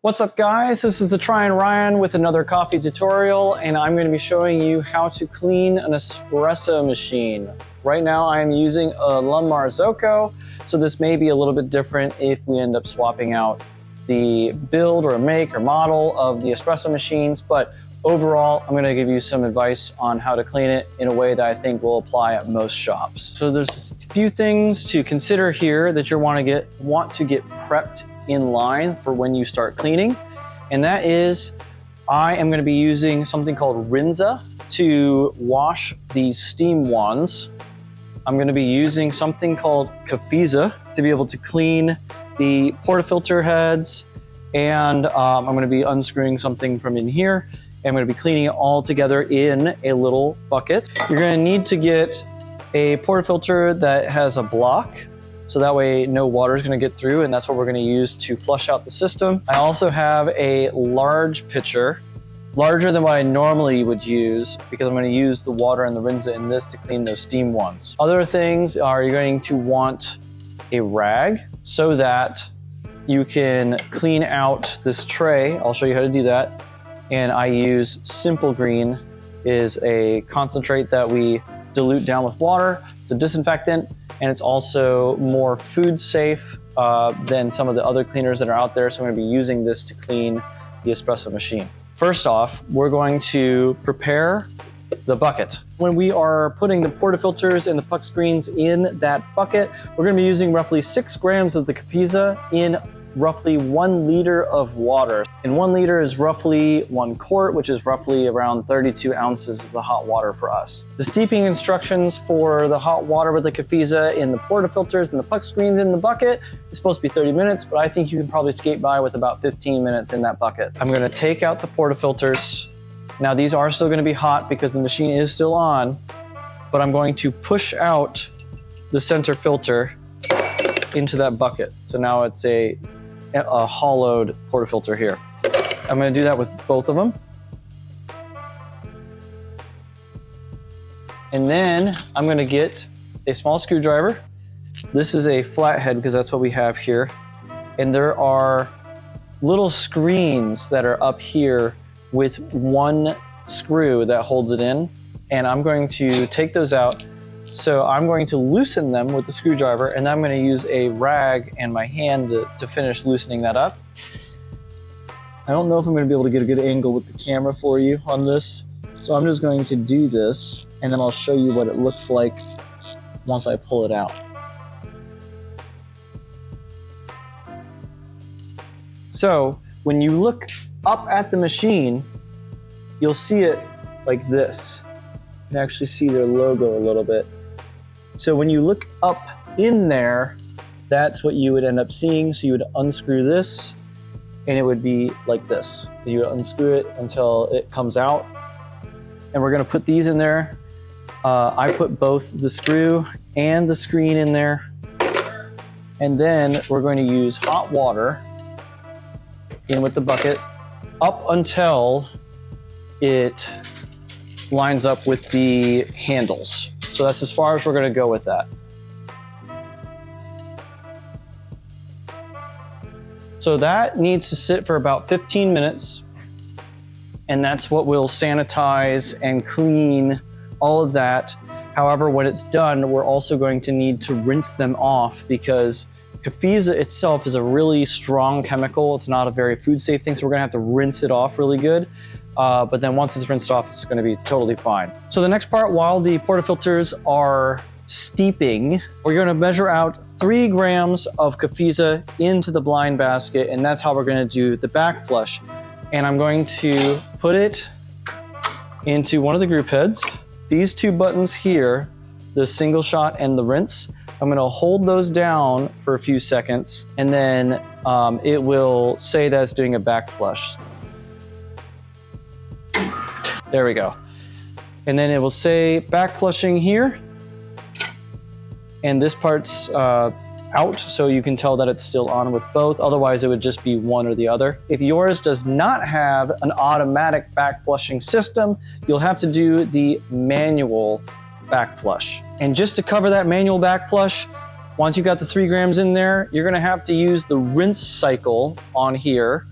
What's up guys, this is the Tryin with another coffee tutorial, and I'm going to be showing you how to clean an espresso machine. Right now I am using a Marzocco, so this may be a little bit different if we end up swapping out the build or make or model of the espresso machines, but overall I'm going to give you some advice on how to clean it in a way that I think will apply at most shops. So there's a few things to consider here that you want to get prepped in line for when you start cleaning, and that is I am going to be using something called Rinza to wash these steam wands. I'm going to be using something called Cafiza to be able to clean the portafilter heads, and I'm going to be unscrewing something from in here, and I'm going to be cleaning it all together in a little bucket. You're going to need to get a portafilter that has a block, so that way no water is going to get through, and that's what we're going to use to flush out the system. I also have a large pitcher, larger than what I normally would use, because I'm going to use the water and the Rinza in this to clean those steam ones. Other things are you're going to want a rag so that you can clean out this tray. I'll show you how to do that. And I use Simple Green, is a concentrate that we dilute down with water. It's a disinfectant, and it's also more food safe than some of the other cleaners that are out there. So I'm going to be using this to clean the espresso machine. First off, we're going to prepare the bucket. When we are putting the portafilters and the puck screens in that bucket, we're going to be using roughly 6 grams of the Cafiza in roughly 1 liter of water. And 1 liter is roughly 1 quart, which is roughly around 32 ounces of the hot water for us. The steeping instructions for the hot water with the Cafiza in the portafilters and the puck screens in the bucket is supposed to be 30 minutes, but I think you can probably skate by with about 15 minutes in that bucket. I'm going to take out the portafilters. Now these are still going to be hot because the machine is still on, but I'm going to push out the center filter into that bucket. So now it's a hollowed portafilter here. I'm going to do that with both of them. And then I'm going to get a small screwdriver. This is a flathead because that's what we have here. And there are little screens that are up here with 1 screw that holds it in. And I'm going to take those out. So I'm going to loosen them with the screwdriver, and then I'm going to use a rag and my hand to finish loosening that up. I don't know if I'm going to be able to get a good angle with the camera for you on this, so I'm just going to do this, and then I'll show you what it looks like once I pull it out. So when you look up at the machine, you'll see it like this. You can actually see their logo a little bit. So when you look up in there, that's what you would end up seeing. So you would unscrew this, and it would be like this. You would unscrew it until it comes out. And we're gonna put these in there. I put both the screw and the screen in there. And then we're going to use hot water in with the bucket up until it lines up with the handles. So that's as far as we're going to go with that. So that needs to sit for about 15 minutes, and that's what will sanitize and clean all of that. However, when it's done, we're also going to need to rinse them off because Cafiza itself is a really strong chemical. It's not a very food safe thing, so we're going to have to rinse it off really good. But then once it's rinsed off, it's going to be totally fine. So the next part, while the portafilters are steeping, we're going to measure out 3 grams of Cafiza into the blind basket, and that's how we're going to do the back flush. And I'm going to put it into one of the group heads. These 2 buttons here, the single shot and the rinse, I'm going to hold those down for a few seconds, and then it will say that it's doing a back flush. There we go. And then it will say backflushing here. And this part's out, so you can tell that it's still on with both. Otherwise, it would just be one or the other. If yours does not have an automatic backflushing system, you'll have to do the manual backflush. And just to cover that manual backflush, once you got the 3 grams in there, you're gonna have to use the rinse cycle on here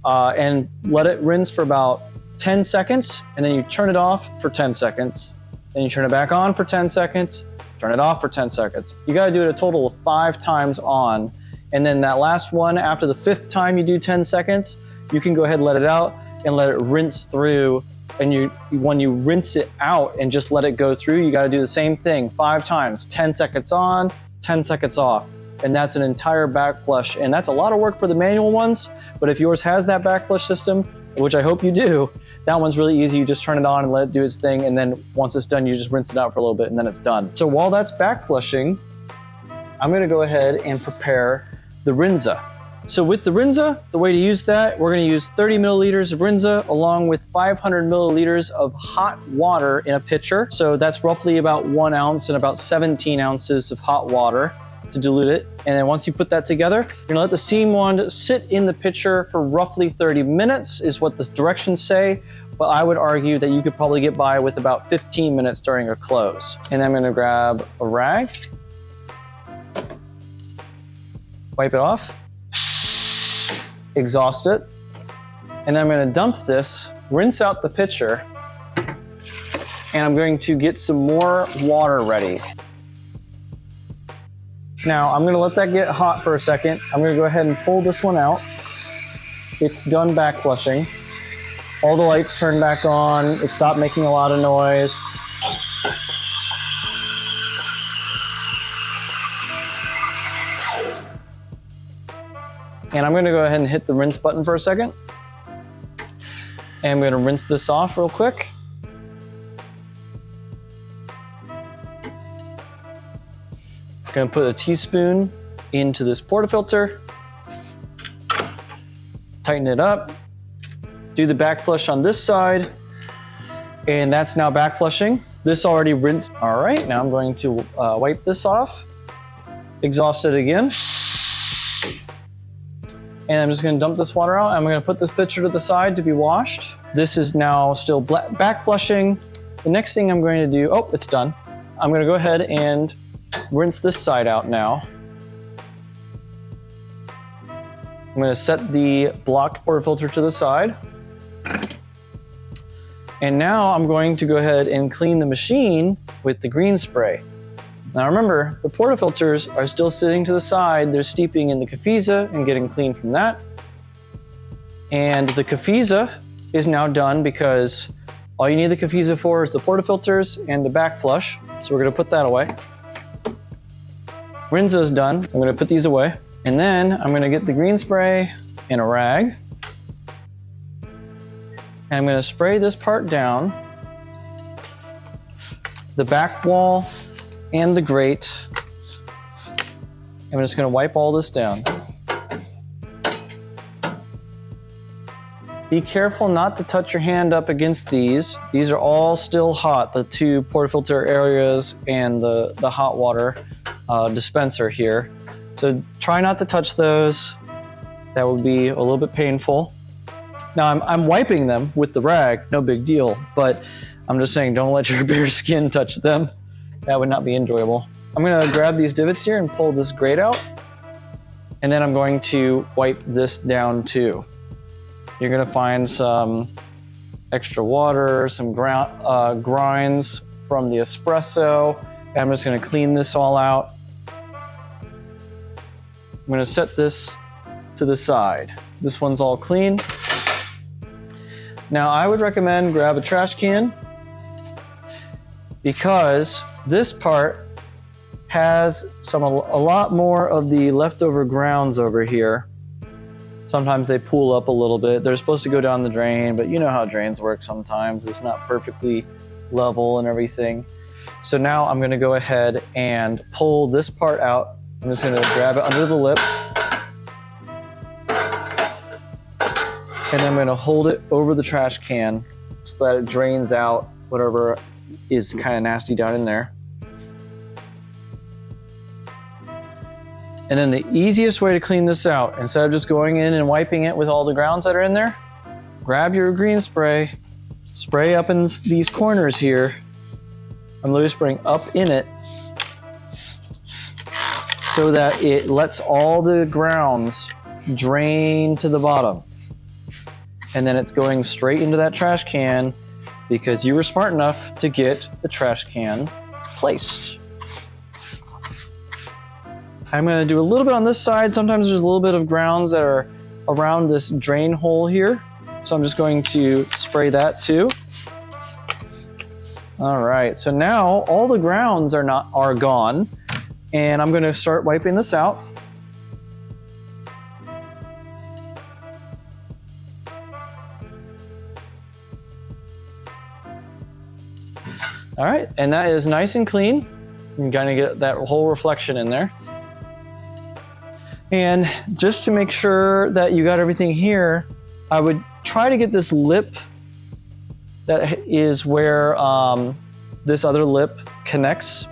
and let it rinse for about 10 seconds, and then you turn it off for 10 seconds. Then you turn it back on for 10 seconds, turn it off for 10 seconds. You gotta do it a total of 5 times on, and then that last one, after the 5th time you do 10 seconds, you can go ahead and let it out and let it rinse through. And when you rinse it out and just let it go through, you gotta do the same thing 5 times, 10 seconds on, 10 seconds off. And that's an entire backflush. And that's a lot of work for the manual ones, but if yours has that backflush system, which I hope you do, that one's really easy. You just turn it on and let it do its thing, and then once it's done, you just rinse it out for a little bit and then it's done. So while that's backflushing, I'm gonna go ahead and prepare the Rinza. So with the Rinza, the way to use that, we're gonna use 30 milliliters of Rinza along with 500 milliliters of hot water in a pitcher. So that's roughly about 1 ounce and about 17 ounces of hot water to dilute it. And then once you put that together, you're gonna let the steam wand sit in the pitcher for roughly 30 minutes is what the directions say. But I would argue that you could probably get by with about 15 minutes during a close. And then I'm gonna grab a rag, wipe it off, exhaust it, and then I'm gonna dump this, rinse out the pitcher, and I'm going to get some more water ready. Now, I'm gonna let that get hot for a second. I'm gonna go ahead and pull this one out. It's done backflushing. All the lights turned back on. It stopped making a lot of noise. And I'm gonna go ahead and hit the rinse button for a second. And I'm gonna rinse this off real quick. Gonna put a teaspoon into this portafilter, tighten it up, do the backflush on this side, and that's now backflushing. This already rinsed. All right, now I'm going to wipe this off, exhaust it again, and I'm just gonna dump this water out. I'm gonna put this pitcher to the side to be washed. This is now still backflushing. The next thing I'm going to do, oh, it's done. I'm gonna go ahead and rinse this side out now. I'm gonna set the blocked portafilter to the side. And now I'm going to go ahead and clean the machine with the green spray. Now remember, the portafilters are still sitting to the side. They're steeping in the Cafiza and getting clean from that. And the Cafiza is now done because all you need the Cafiza for is the portafilters and the backflush. So we're gonna put that away. Rinza is done. I'm gonna put these away. And then I'm gonna get the green spray and a rag. And I'm gonna spray this part down, the back wall and the grate. I'm just gonna wipe all this down. Be careful not to touch your hand up against these. These are all still hot, the 2 portafilter areas and the hot water dispenser here. So try not to touch those. That would be a little bit painful. Now I'm wiping them with the rag, no big deal, but I'm just saying don't let your bare skin touch them. That would not be enjoyable. I'm gonna grab these divots here and pull this grate out, and then I'm going to wipe this down too. You're gonna find some extra water, some grinds from the espresso. I'm just gonna clean this all out. I'm gonna set this to the side. This one's all clean. Now I would recommend grab a trash can because this part has a lot more of the leftover grounds over here. Sometimes they pool up a little bit. They're supposed to go down the drain, but you know how drains work sometimes. It's not perfectly level and everything. So now I'm gonna go ahead and pull this part out. I'm just gonna grab it under the lip. And I'm gonna hold it over the trash can so that it drains out whatever is kind of nasty down in there. And then the easiest way to clean this out, instead of just going in and wiping it with all the grounds that are in there, grab your green spray, spray up in these corners here. I'm literally spraying up in it so that it lets all the grounds drain to the bottom. And then it's going straight into that trash can because you were smart enough to get the trash can placed. I'm gonna do a little bit on this side. Sometimes there's a little bit of grounds that are around this drain hole here. So I'm just going to spray that too. All right, so now all the grounds are gone, and I'm gonna start wiping this out. All right, and that is nice and clean. You can kind of get that whole reflection in there. And just to make sure that you got everything here, I would try to get this lip that is where this other lip connects.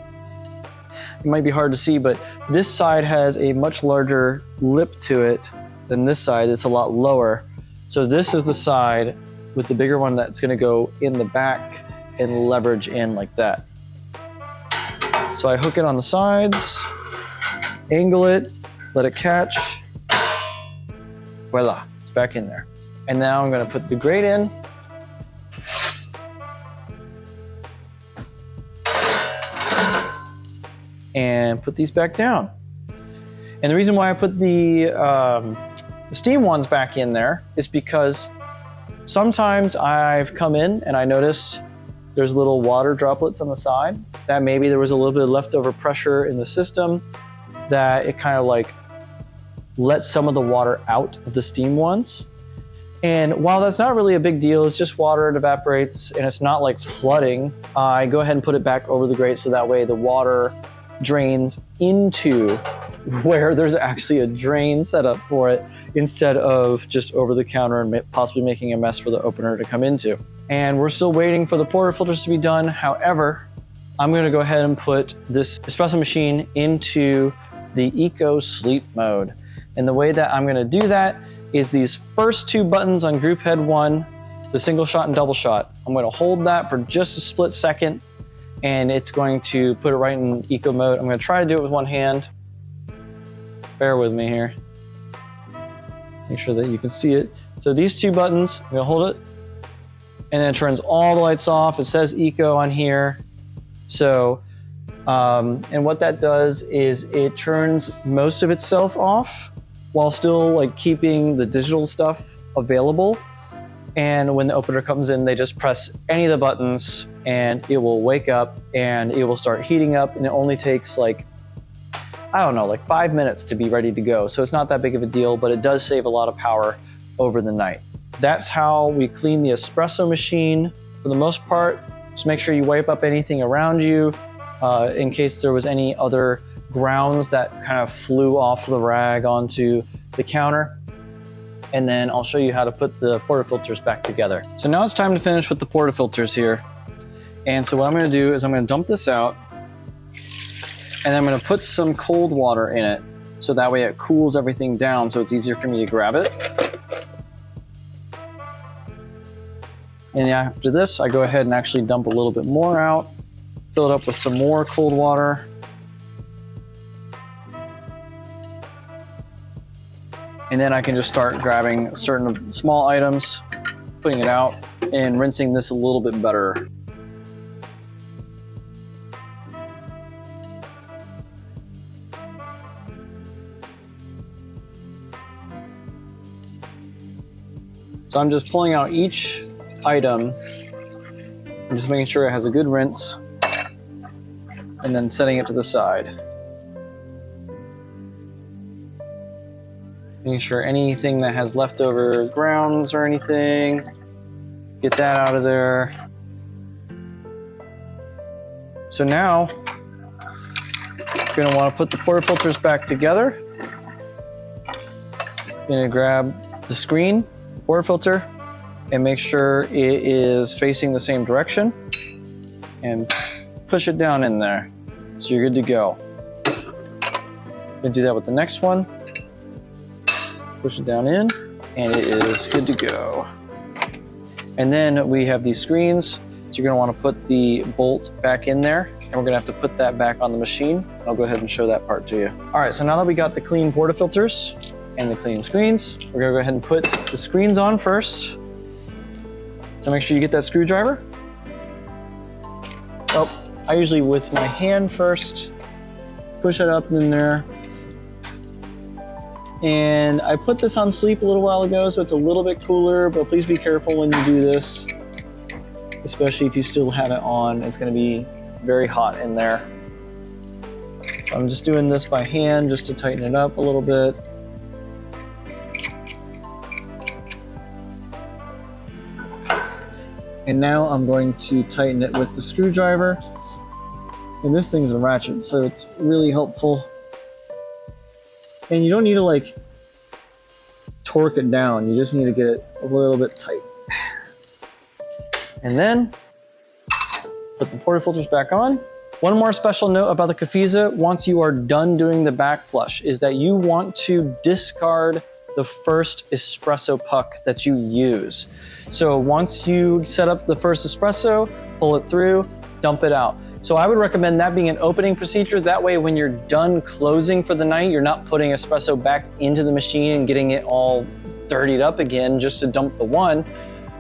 It might be hard to see, but this side has a much larger lip to it than this side. It's a lot lower. So this is the side with the bigger one that's gonna go in the back and leverage in like that. So I hook it on the sides, angle it, let it catch. Voila, it's back in there. And now I'm gonna put the grate in. And put these back down. And the reason why I put the steam ones back in there is because sometimes I've come in and I noticed there's little water droplets on the side, that maybe there was a little bit of leftover pressure in the system, that it kind of like lets some of the water out of the steam ones. And while that's not really a big deal, it's just water, it evaporates, and it's not like flooding, I go ahead and put it back over the grate so that way the water drains into where there's actually a drain set up for it, instead of just over the counter and possibly making a mess for the opener to come into. And we're still waiting for the portafilters to be done. However, I'm gonna go ahead and put this espresso machine into the eco sleep mode. And the way that I'm gonna do that is these first two buttons on group head 1, the single shot and double shot. I'm gonna hold that for just a split second, and it's going to put it right in eco mode. I'm gonna try to do it with one hand. Bear with me here. Make sure that you can see it. So these two buttons, I'm gonna hold it, and then it turns all the lights off. It says eco on here. So, and what that does is it turns most of itself off while still like keeping the digital stuff available. And when the opener comes in, they just press any of the buttons and it will wake up and it will start heating up, and it only takes like, I don't know, like 5 minutes to be ready to go. So it's not that big of a deal, but it does save a lot of power over the night. That's how we clean the espresso machine for the most part. Just make sure you wipe up anything around you in case there was any other grounds that kind of flew off the rag onto the counter. And then I'll show you how to put the portafilters back together. So now it's time to finish with the portafilters here. And so what I'm gonna do is I'm gonna dump this out, and I'm gonna put some cold water in it, so that way it cools everything down so it's easier for me to grab it. And after this, I go ahead and actually dump a little bit more out, fill it up with some more cold water. And then I can just start grabbing certain small items, putting it out, and rinsing this a little bit better. So I'm just pulling out each item and just making sure it has a good rinse, and then setting it to the side. Making sure anything that has leftover grounds or anything, get that out of there. So now, you're gonna wanna put the portafilters back together. You're gonna grab the screen, portafilter, and make sure it is facing the same direction, and push it down in there. So you're good to go. You're gonna do that with the next one. Push it down in, and it is good to go. And then we have these screens. So you're gonna wanna put the bolt back in there, and we're gonna have to put that back on the machine. I'll go ahead and show that part to you. All right, so now that we got the clean portafilters and the clean screens, we're gonna go ahead and put the screens on first. So make sure you get that screwdriver. Oh, I usually with my hand first, push it up in there. And I put this on sleep a little while ago, so it's a little bit cooler, but please be careful when you do this, especially if you still have it on. It's going to be very hot in there. So I'm just doing this by hand just to tighten it up a little bit. And now I'm going to tighten it with the screwdriver. And this thing's a ratchet, so it's really helpful. And you don't need to like torque it down. You just need to get it a little bit tight. And then put the portafilters back on. One more special note about the Cafiza once you are done doing the back flush is that you want to discard the first espresso puck that you use. So once you set up the first espresso, pull it through, dump it out. So I would recommend that being an opening procedure. That way, when you're done closing for the night, you're not putting espresso back into the machine and getting it all dirtied up again just to dump the one.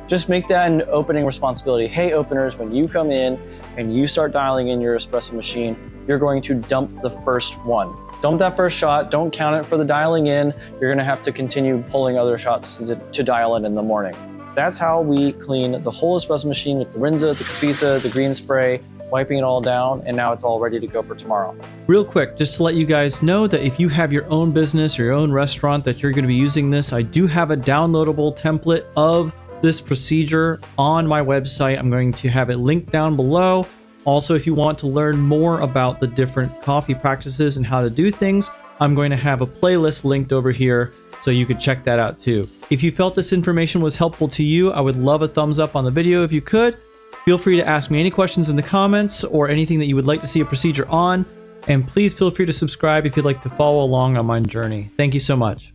Just make that an opening responsibility. Hey, openers, when you come in and you start dialing in your espresso machine, you're going to dump the first one. Dump that first shot, don't count it for the dialing in. You're gonna have to continue pulling other shots to dial in the morning. That's how we clean the whole espresso machine with the Rinza, the Cafiza, the green spray, wiping it all down, and now it's all ready to go for tomorrow. Real quick, just to let you guys know that if you have your own business or your own restaurant that you're going to be using this, I do have a downloadable template of this procedure on my website. I'm going to have it linked down below. Also, if you want to learn more about the different coffee practices and how to do things, I'm going to have a playlist linked over here so you could check that out too. If you felt this information was helpful to you, I would love a thumbs up on the video if you could. Feel free to ask me any questions in the comments or anything that you would like to see a procedure on. And please feel free to subscribe if you'd like to follow along on my journey. Thank you so much.